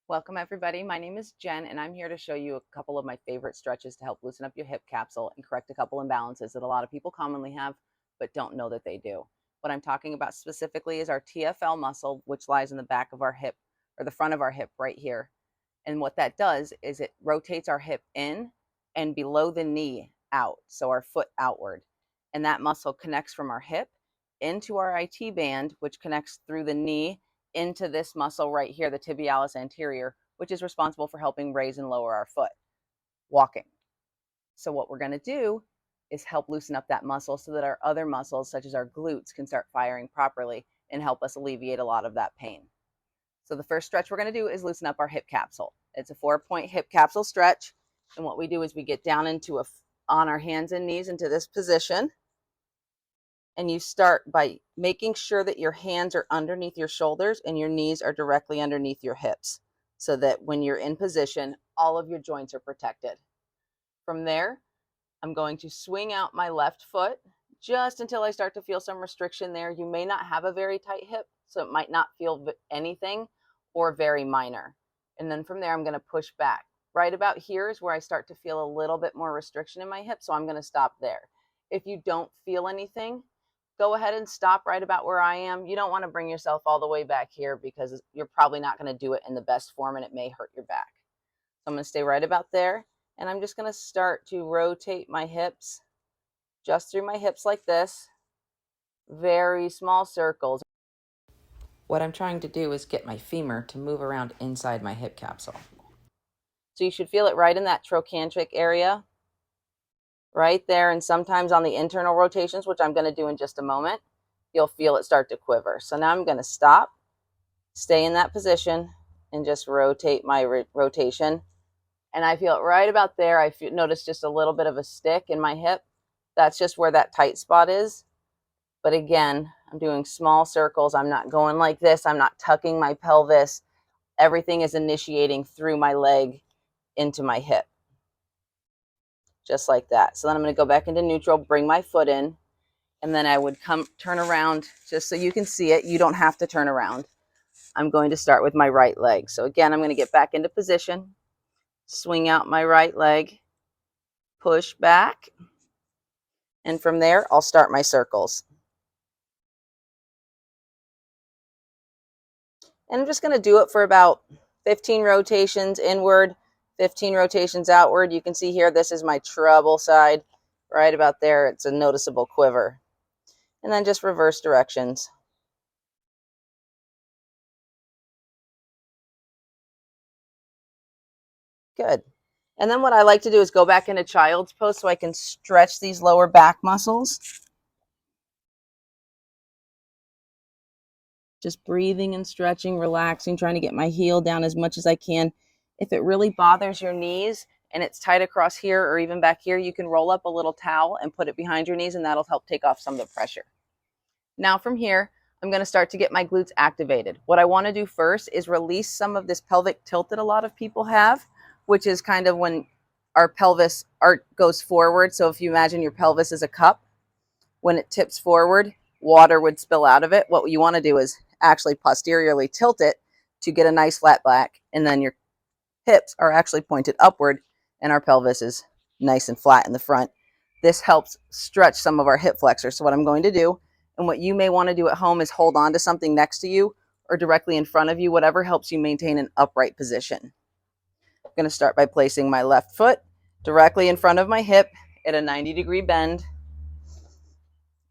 Welcome everybody. My name is Jen and I'm here to show you a couple of my favorite stretches to help loosen up your hip capsule and correct a couple imbalances that a lot of people commonly have but don't know that they do. What I'm talking about specifically is our TFL muscle, which lies in the back of our hip or the front of our hip right here. And what that does is it rotates our hip in and below the knee out, so our foot outward. And that muscle connects from our hip into our IT band, which connects through the knee into this muscle right here, the tibialis anterior, which is responsible for helping raise and lower our foot walking. So what we're going to do is help loosen up that muscle so that our other muscles, such as our glutes, can start firing properly and help us alleviate a lot of that pain. So the first stretch we're going to do is loosen up our hip capsule. It's a 4-point hip capsule stretch. And what we do is we get down into on our hands and knees into this position. And you start by making sure that your hands are underneath your shoulders and your knees are directly underneath your hips, so that when you're in position, all of your joints are protected. From there, I'm going to swing out my left foot just until I start to feel some restriction there. You may not have a very tight hip, so it might not feel anything or very minor. And then from there, I'm going to push back. Right about here is where I start to feel a little bit more restriction in my hip, so I'm going to stop there. If you don't feel anything, go ahead and stop right about where I am. You don't want to bring yourself all the way back here because you're probably not going to do it in the best form and it may hurt your back. So I'm going to stay right about there, and I'm just going to start to rotate my hips just through my hips like this. Very small circles. What I'm trying to do is get my femur to move around inside my hip capsule. So you should feel it right in that trochanteric area, right there, and sometimes on the internal rotations, which I'm going to do in just a moment, you'll feel it start to quiver. So now I'm going to stop, stay in that position, and just rotate my rotation. And I feel it right about there. I notice just a little bit of a stick in my hip. That's just where that tight spot is. But again, I'm doing small circles. I'm not going like this. I'm not tucking my pelvis. Everything is initiating through my leg into my hip. Just like that. So then I'm going to go back into neutral, bring my foot in, and then I would turn around just so you can see it. You don't have to turn around. I'm going to start with my right leg. So again, I'm going to get back into position, swing out my right leg, push back, and from there, I'll start my circles. And I'm just going to do it for about 15 rotations inward, 15 rotations outward. You can see here, this is my treble side. Right about there, it's a noticeable quiver. And then just reverse directions. Good. And then what I like to do is go back into child's pose so I can stretch these lower back muscles. Just breathing and stretching, relaxing, trying to get my heel down as much as I can. If it really bothers your knees and it's tight across here or even back here, you can roll up a little towel and put it behind your knees, and that'll help take off some of the pressure. Now from here, I'm going to start to get my glutes activated. What I want to do first is release some of this pelvic tilt that a lot of people have, which is kind of when our pelvis goes forward. So if you imagine your pelvis is a cup, when it tips forward, water would spill out of it. What you want to do is actually posteriorly tilt it to get a nice flat back, and then your hips are actually pointed upward and our pelvis is nice and flat in the front. This helps stretch some of our hip flexors. So what I'm going to do, and what you may want to do at home, is hold on to something next to you or directly in front of you, whatever helps you maintain an upright position. I'm going to start by placing my left foot directly in front of my hip at a 90-degree bend.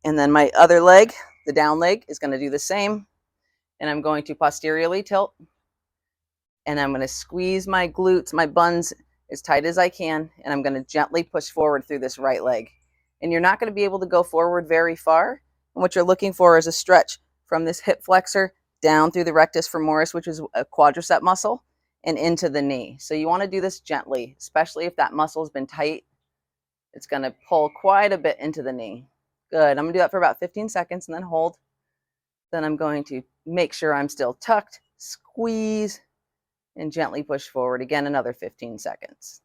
And then my other leg, the down leg, is going to do the same. And I'm going to posteriorly tilt. And I'm going to squeeze my glutes, my buns, as tight as I can. And I'm going to gently push forward through this right leg. And you're not going to be able to go forward very far. And what you're looking for is a stretch from this hip flexor down through the rectus femoris, which is a quadricep muscle, and into the knee. So you want to do this gently, especially if that muscle has been tight. It's going to pull quite a bit into the knee. Good. I'm going to do that for about 15 seconds and then hold. Then I'm going to make sure I'm still tucked, squeeze, and gently push forward. Again, another 15 seconds.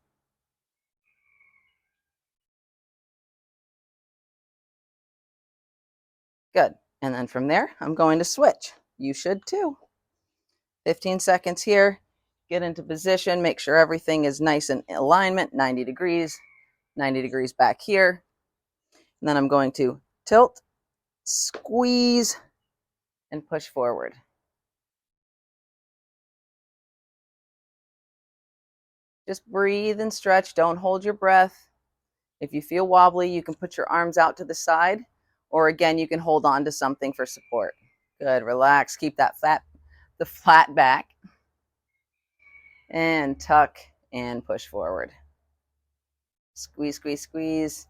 Good. And then from there, I'm going to switch. You should too. 15 seconds here. Get into position, make sure everything is nice and in alignment, 90 degrees back here. And then I'm going to tilt, squeeze, and push forward. Just breathe and stretch. Don't hold your breath. If you feel wobbly, you can put your arms out to the side, or again, you can hold on to something for support. Good, relax, keep that the flat back, and tuck and push forward. Squeeze, squeeze, squeeze.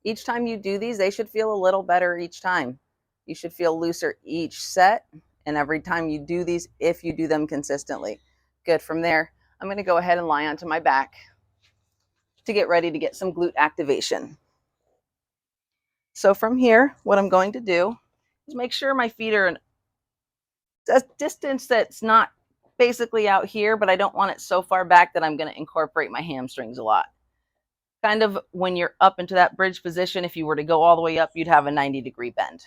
Each time you do these, they should feel a little better each time. You should feel looser each set, and every time you do these, if you do them consistently. Good, from there, I'm gonna go ahead and lie onto my back to get ready to get some glute activation. So from here, what I'm going to do is make sure my feet are in a distance that's not basically out here, but I don't want it so far back that I'm going to incorporate my hamstrings a lot. Kind of when you're up into that bridge position, if you were to go all the way up, you'd have a 90-degree bend.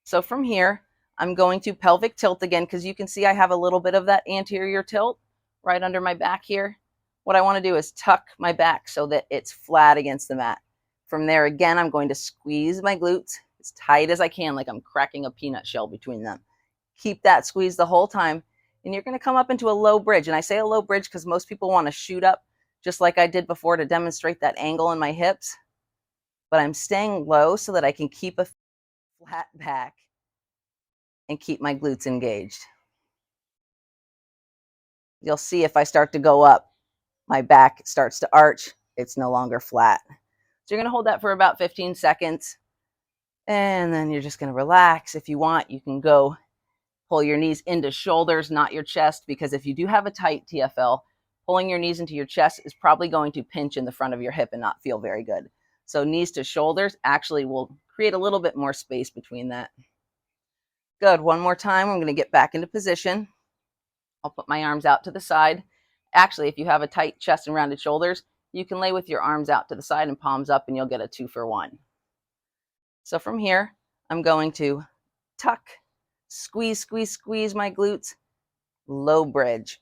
So from here, I'm going to pelvic tilt again, because you can see I have a little bit of that anterior tilt right under my back here. What I want to do is tuck my back so that it's flat against the mat. From there, again, I'm going to squeeze my glutes as tight as I can, like I'm cracking a peanut shell between them. Keep that squeeze the whole time, and you're going to come up into a low bridge. And I say a low bridge because most people want to shoot up, just like I did before, to demonstrate that angle in my hips. But I'm staying low so that I can keep a flat back and keep my glutes engaged. You'll see if I start to go up, my back starts to arch. It's no longer flat. So you're going to hold that for about 15 seconds. And then you're just going to relax. If you want, you can go pull your knees into shoulders, not your chest, because if you do have a tight TFL, pulling your knees into your chest is probably going to pinch in the front of your hip and not feel very good. So knees to shoulders actually will create a little bit more space between that. Good. One more time. I'm going to get back into position. I'll put my arms out to the side. Actually, if you have a tight chest and rounded shoulders, you can lay with your arms out to the side and palms up, and you'll get a 2-for-1. So from here, I'm going to tuck, squeeze, squeeze, squeeze my glutes, low bridge.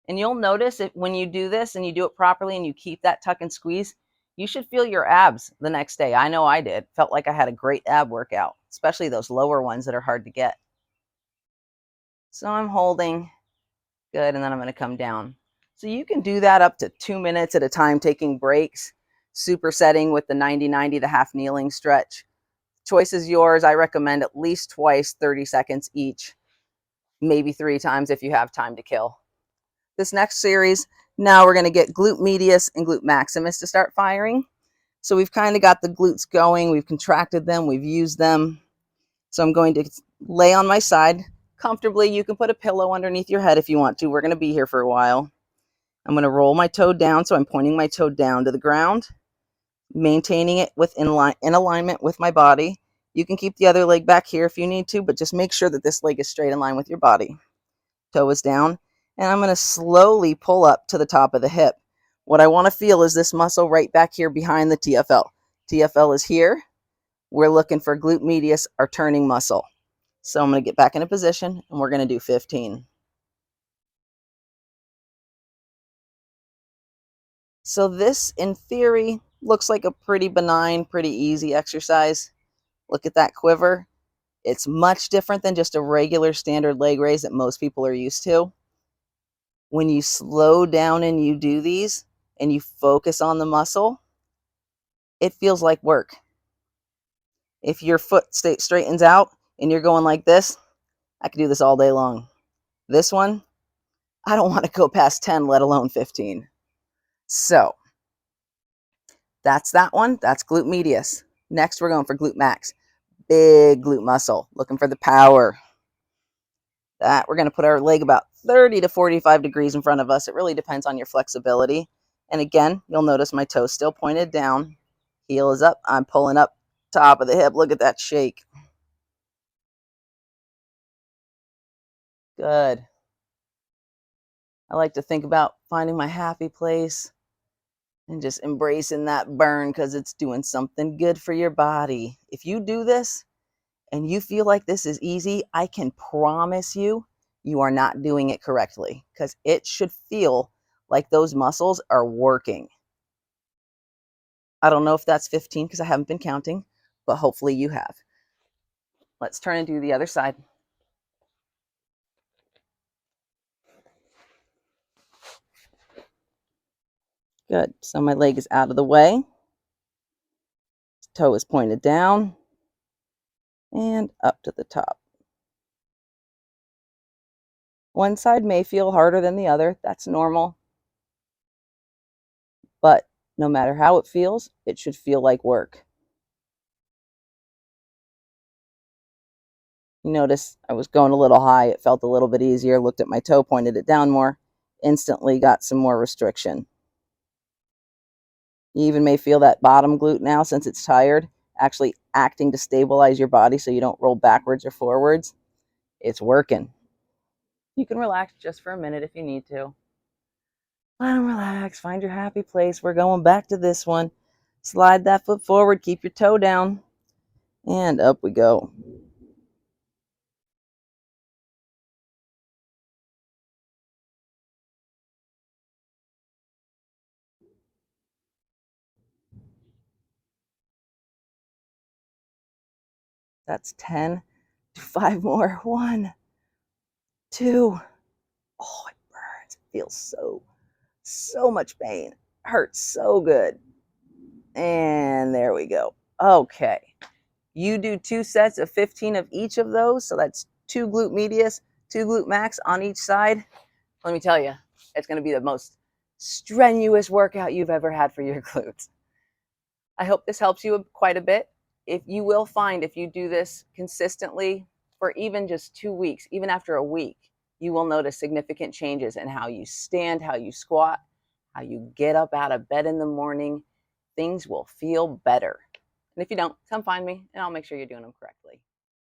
And you'll notice if when you do this and you do it properly and you keep that tuck and squeeze, you should feel your abs the next day. I know I did. Felt like I had a great ab workout, especially those lower ones that are hard to get. So I'm holding. Good, and then I'm going to come down. So you can do that up to 2 minutes at a time, taking breaks, supersetting with the 90-90, the half kneeling stretch. Choice is yours. I recommend at least twice, 30 seconds each, maybe 3 times if you have time to kill. This next series, now we're going to get glute medius and glute maximus to start firing. So we've kind of got the glutes going. We've contracted them. We've used them. So I'm going to lay on my side comfortably. You can put a pillow underneath your head if you want to. We're going to be here for a while. I'm going to roll my toe down, so I'm pointing my toe down to the ground, maintaining it in alignment with my body. You can keep the other leg back here if you need to, but just make sure that this leg is straight in line with your body. Toe is down, and I'm going to slowly pull up to the top of the hip. What I want to feel is this muscle right back here behind the TFL. TFL is here. We're looking for glute medius, our turning muscle. So I'm going to get back into position, and we're going to do 15. So this, in theory, looks like a pretty benign, pretty easy exercise. Look at that quiver. It's much different than just a regular standard leg raise that most people are used to. When you slow down and you do these, and you focus on the muscle, it feels like work. If your foot straightens out and you're going like this, I could do this all day long. This one, I don't want to go past 10, let alone 15. So that's that one. That's glute medius. Next, we're going for glute max. Big glute muscle, looking for the power. That we're going to put our leg about 30 to 45 degrees in front of us. It really depends on your flexibility. And again, you'll notice my toes still pointed down. Heel is up. I'm pulling up top of the hip. Look at that shake. Good. I like to think about finding my happy place and just embracing that burn because it's doing something good for your body. If you do this and you feel like this is easy, I can promise you, you are not doing it correctly, because it should feel like those muscles are working. I don't know if that's 15 because I haven't been counting, but hopefully you have. Let's turn and do the other side. Good. So my leg is out of the way. Toe is pointed down and up to the top. One side may feel harder than the other. That's normal. But no matter how it feels, it should feel like work. You notice I was going a little high. It felt a little bit easier. Looked at my toe, pointed it down more. Instantly got some more restriction. You even may feel that bottom glute now, since it's tired, actually acting to stabilize your body so you don't roll backwards or forwards. It's working. You can relax just for a minute if you need to. Let them relax. Find your happy place. We're going back to this one. Slide that foot forward. Keep your toe down. And up we go. That's 10. 5 more. 1, 2. Oh, it burns. It feels so much pain. Hurts so good. And there we go. Okay. You do 2 sets of 15 of each of those. So that's 2 glute medius, 2 glute max on each side. Let me tell you, it's going to be the most strenuous workout you've ever had for your glutes. I hope this helps you quite a bit. If you will find, if you do this consistently for even just 2 weeks, even after a week, you will notice significant changes in how you stand, how you squat, how you get up out of bed in the morning. Things will feel better. And if you don't, come find me and I'll make sure you're doing them correctly.